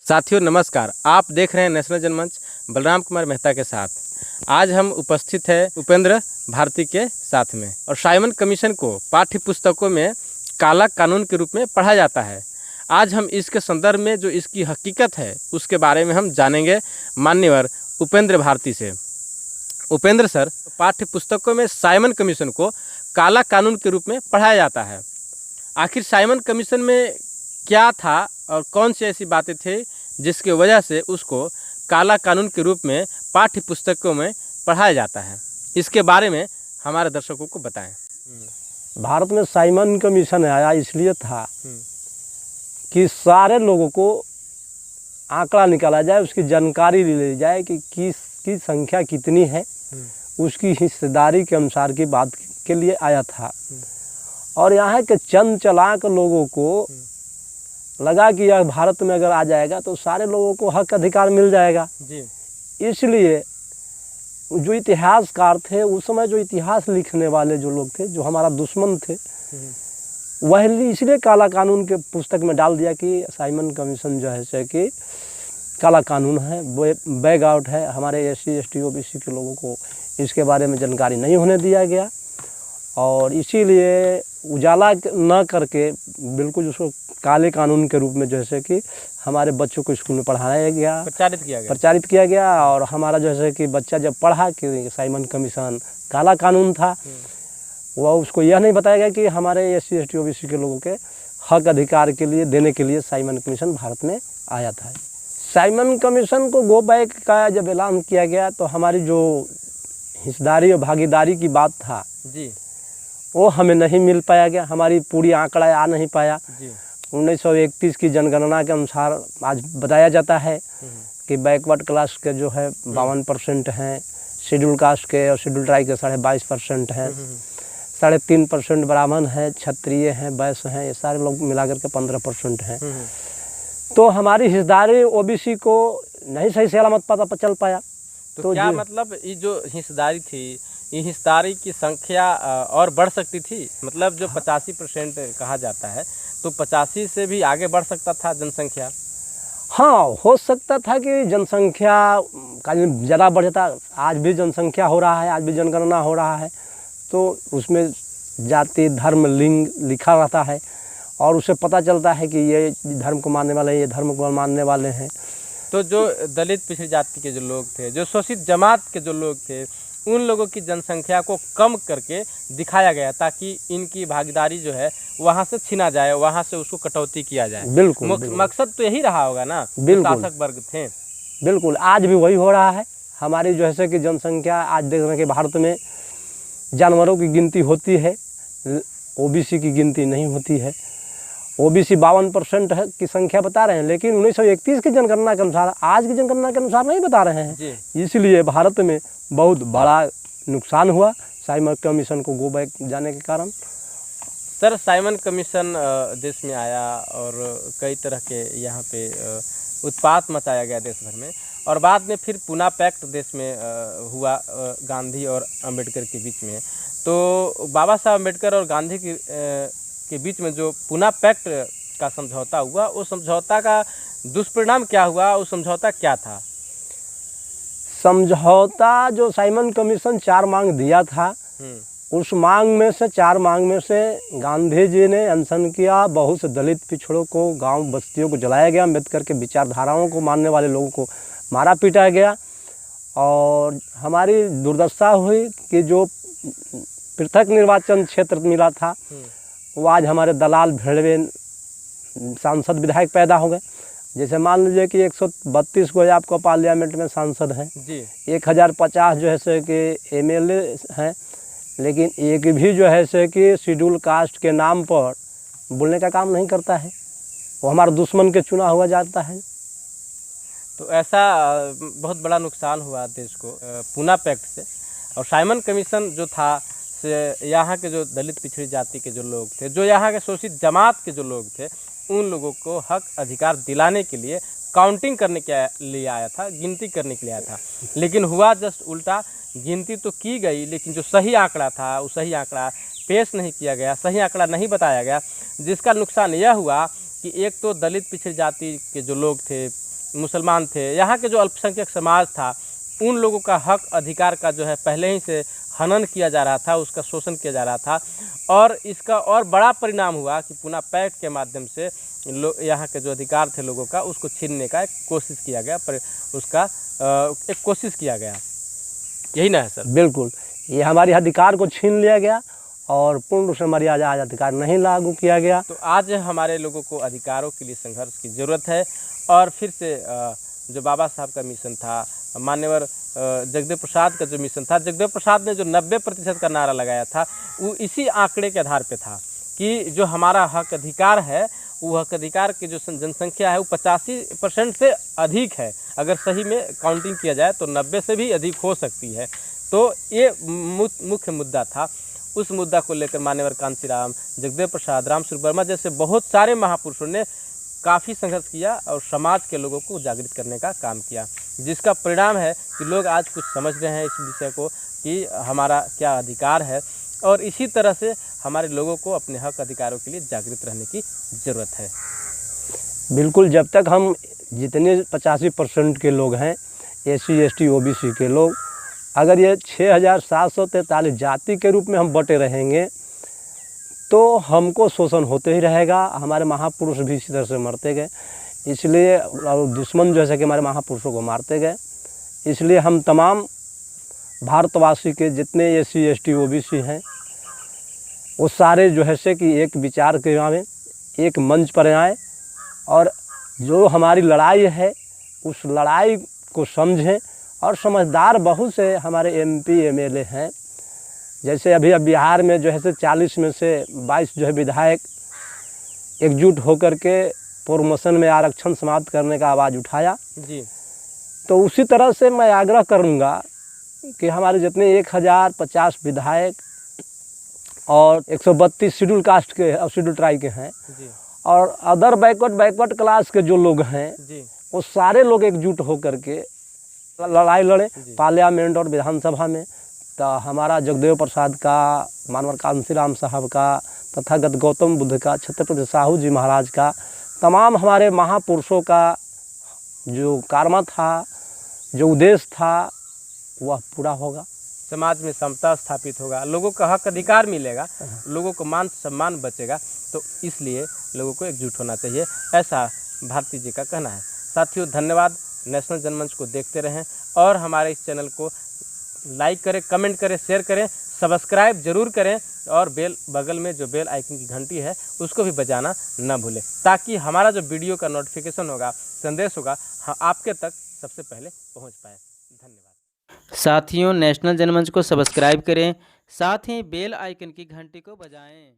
साथियों नमस्कार, आप देख रहे हैं नेशनल जनमंच बलराम कुमार मेहता के साथ। आज हम उपस्थित हैं उपेंद्र भारती के साथ में। और साइमन कमीशन को पाठ्य पुस्तकों में काला कानून के रूप में पढ़ा जाता है। आज हम इसके संदर्भ में जो इसकी हकीकत है उसके बारे में हम जानेंगे मान्यवर उपेंद्र भारती से। उपेंद्र सर, पाठ्य पुस्तकों में साइमन कमीशन को काला कानून के रूप में पढ़ाया जाता है। आखिर साइमन कमीशन में क्या था और कौन सी ऐसी बातें थी जिसकी वजह से उसको काला कानून के रूप में पाठ्य पुस्तकों में पढ़ाया जाता है, इसके बारे में हमारे दर्शकों को बताएं। भारत में साइमन कमीशन आया इसलिए था कि सारे लोगों को आंकड़ा निकाला जाए, उसकी जानकारी ली जाए कि किसकी संख्या कितनी है, उसकी हिस्सेदारी के अनुसार की बात के लिए आया था। और यहाँ के चंद चालाक लोगों को लगा कि यह भारत में अगर आ जाएगा तो सारे लोगों को हक अधिकार मिल जाएगा जी। इसलिए जो इतिहासकार थे उस समय, जो इतिहास लिखने वाले जो लोग थे, जो हमारा दुश्मन थे, वह इसलिए काला कानून के पुस्तक में डाल दिया कि साइमन कमीशन जो है से कि काला कानून है, बैग आउट है। हमारे SC ST OBC के लोगों को इसके बारे में जानकारी नहीं होने दिया गया और इसीलिए उजाला न करके बिल्कुल उसको काले कानून के रूप में जैसे कि हमारे बच्चों को स्कूल में पढ़ाया गया, प्रचारित किया गया। और हमारा जैसे कि बच्चा जब पढ़ा कि साइमन कमीशन काला कानून था, वह उसको यह नहीं बताया गया कि हमारे SC ST OBC के लोगों के हक अधिकार के लिए देने के लिए साइमन कमीशन भारत में आया था। साइमन कमीशन को गो बैक का जब ऐलान किया गया तो हमारी जो हिस्सेदारी और भागीदारी की बात था जी, वो हमें नहीं मिल पाया गया, हमारी पूरी आंकड़ा आ नहीं पाया। 1931 की जनगणना के अनुसार आज बताया जाता है कि बैकवर्ड क्लास के जो है 52% हैं, शेड्यूल कास्ट के और शेड्यूल ट्राइब के 22.5% हैं, 3.5% ब्राह्मण हैं, क्षत्रिय हैं, वैश्य हैं, ये सारे लोग मिलाकर के 15% हैं। तो हमारी हिस्सेदारी OBC को नहीं सही सलामत पता चल पाया। तो क्या मतलब ये जो हिस्सेदारी थी, ये हिस्सेदारी की संख्या और बढ़ सकती थी? मतलब जो 85% कहा जाता है तो 85 से भी आगे बढ़ सकता था जनसंख्या? हाँ, हो सकता था कि जनसंख्या का ज़्यादा बढ़ जाता। आज भी जनसंख्या हो रहा है, आज भी जनगणना हो रहा है, तो उसमें जाति धर्म लिंग लिखा रहता है और उससे पता चलता है कि ये धर्म को मानने वाले हैं, ये धर्म को मानने वाले हैं। तो जो दलित पिछड़ी जाति के जो लोग थे, जो शोषित जमात के जो लोग थे, उन लोगों की जनसंख्या को कम करके दिखाया गया ताकि इनकी भागीदारी जो है वहाँ से छीना जाए, वहाँ से उसको कटौती किया जाए। बिल्कुल, मकसद तो यही रहा होगा ना, बिल्कुल शासक वर्ग थे। बिल्कुल, आज भी वही हो रहा है। हमारी जो है कि जनसंख्या आज देख रहे हैं कि भारत में जानवरों की गिनती होती है, OBC की गिनती नहीं होती है। OBC 52% है की संख्या बता रहे हैं, लेकिन 1931 की जनगणना के अनुसार, आज की जनगणना के अनुसार नहीं बता रहे हैं। इसलिए भारत में बहुत बड़ा नुकसान हुआ साइमन कमीशन को गो बैक जाने के कारण। सर, साइमन कमीशन देश में आया और कई तरह के यहाँ पे उत्पात मचाया गया देश भर में, और बाद में फिर पूना पैक्ट देश में हुआ गांधी और अंबेडकर के बीच में। तो बाबा साहब अंबेडकर और गांधी के बीच में जो पूना पैक्ट का समझौता हुआ, उस समझौता का दुष्परिणाम क्या हुआ? उस समझौता क्या था? समझौता जो साइमन कमीशन 4 मांग दिया था, उस मांग में से 4 मांग में से गांधी जी ने अनशन किया। बहुत से दलित पिछड़ों को, गांव बस्तियों को जलाया गया, अम्बेडकर के विचारधाराओं को मानने वाले लोगों को मारा पीटा गया। और हमारी दुर्दशा हुई कि जो पृथक निर्वाचन क्षेत्र मिला था वो आज हमारे दलाल भेड़वे सांसद विधायक पैदा हो गए। जैसे मान लीजिए कि 132 को आपको पार्लियामेंट में सांसद हैं जी, 1050 जो है से कि MLA हैं, लेकिन एक भी जो है से कि शेड्यूल कास्ट के नाम पर बोलने का काम नहीं करता है, वो हमारे दुश्मन के चुना हुआ जाता है। तो ऐसा बहुत बड़ा नुकसान हुआ देश को पूना पैक्ट से। और साइमन कमीशन जो था से यहाँ के जो दलित पिछड़ी जाति के जो लोग थे, जो यहाँ के शोषित जमात के जो लोग थे, उन लोगों को हक अधिकार दिलाने के लिए काउंटिंग करने के लिए आया था, गिनती करने के लिए आया था। लेकिन हुआ जस्ट उल्टा। गिनती तो की गई, लेकिन जो सही आंकड़ा था वो सही आंकड़ा पेश नहीं किया गया, सही आंकड़ा नहीं बताया गया, जिसका नुकसान यह हुआ कि एक तो दलित पिछड़ी जाति के जो लोग थे, मुसलमान थे, यहाँ के जो अल्पसंख्यक समाज था, उन लोगों का हक अधिकार का जो है पहले ही से हनन किया जा रहा था, उसका शोषण किया जा रहा था। और इसका और बड़ा परिणाम हुआ कि पुनः पैक्ट के माध्यम से यहाँ के जो अधिकार थे लोगों का, उसको छीनने का एक कोशिश किया गया, पर उसका एक कोशिश किया गया। यही ना है सर? बिल्कुल, ये हमारे अधिकार को छीन लिया गया और पूर्ण रूप से हमारी आज अधिकार नहीं लागू किया गया। तो आज हमारे लोगों को अधिकारों के लिए संघर्ष की ज़रूरत है। और फिर से जो बाबा साहब का मिशन था, मान्यवर जगदेव प्रसाद का जो मिशन था, जगदेव प्रसाद ने जो 90% का नारा लगाया था, वो इसी आंकड़े के आधार पे था कि जो हमारा हक अधिकार है, वो हक अधिकार की जो जनसंख्या है वो 85% से अधिक है। अगर सही में काउंटिंग किया जाए तो 90 से भी अधिक हो सकती है। तो ये मुख्य मुद्दा था। उस मुद्दा को लेकर मान्यवर कांशीराम, जगदेव प्रसाद, रामस्वरूप वर्मा जैसे बहुत सारे महापुरुषों ने काफ़ी संघर्ष किया और समाज के लोगों को जागृत करने का काम किया, जिसका परिणाम है कि लोग आज कुछ समझ रहे हैं इस विषय को कि हमारा क्या अधिकार है। और इसी तरह से हमारे लोगों को अपने हक अधिकारों के लिए जागृत रहने की ज़रूरत है। बिल्कुल, जब तक हम जितने 85% के लोग हैं, SC ST OBC के लोग, अगर ये 6743 जाति के रूप में हम बटे रहेंगे तो हमको शोषण होते ही रहेगा। हमारे महापुरुष भी इसी तरह से मरते गए, इसलिए दुश्मन जैसे कि हमारे महापुरुषों को मारते गए। इसलिए हम तमाम भारतवासी के जितने SC ST OBC हैं, वो सारे जो है से कि एक विचार के आए, एक मंच पर आए और जो हमारी लड़ाई है उस लड़ाई को समझें। और समझदार बहुत से हमारे MP MLA हैं, जैसे अभी अब बिहार में जो है से 40 में से 22 जो है विधायक एकजुट होकर के प्रमोशन में आरक्षण समाप्त करने का आवाज़ उठाया जी। तो उसी तरह से मैं आग्रह करूंगा कि हमारे जितने 1050 विधायक और 132 शेड्यूल कास्ट के और शेड्यूल ट्राइब के हैं जी। और अदर बैकवर्ड क्लास के जो लोग हैं जी। वो सारे लोग एकजुट होकर के लड़ाई लड़े पार्लियामेंट और विधानसभा में। तो हमारा जगदेव प्रसाद का, मानवर कांशीराम साहब का, तथागत गौतम बुद्ध का, छत्रपति साहू जी महाराज का, तमाम हमारे महापुरुषों का जो कार्य था, जो उद्देश्य था, वह पूरा होगा। समाज में समता स्थापित होगा, लोगों का हक अधिकार मिलेगा, लोगों को मान सम्मान बचेगा। तो इसलिए लोगों को एकजुट होना चाहिए, ऐसा भारती जी का कहना है। साथियों, धन्यवाद। नेशनल जनमंच को देखते रहें और हमारे इस चैनल को लाइक करें, कमेंट करें, शेयर करें, सब्सक्राइब जरूर करें और बगल में जो बेल आइकन की घंटी है उसको भी बजाना न भूलें, ताकि हमारा जो वीडियो का नोटिफिकेशन होगा, संदेश होगा, आपके तक सबसे पहले पहुंच पाए। धन्यवाद। साथियों, नेशनल जनमंच को सब्सक्राइब करें, साथ ही बेल आइकन की घंटी को बजाएं।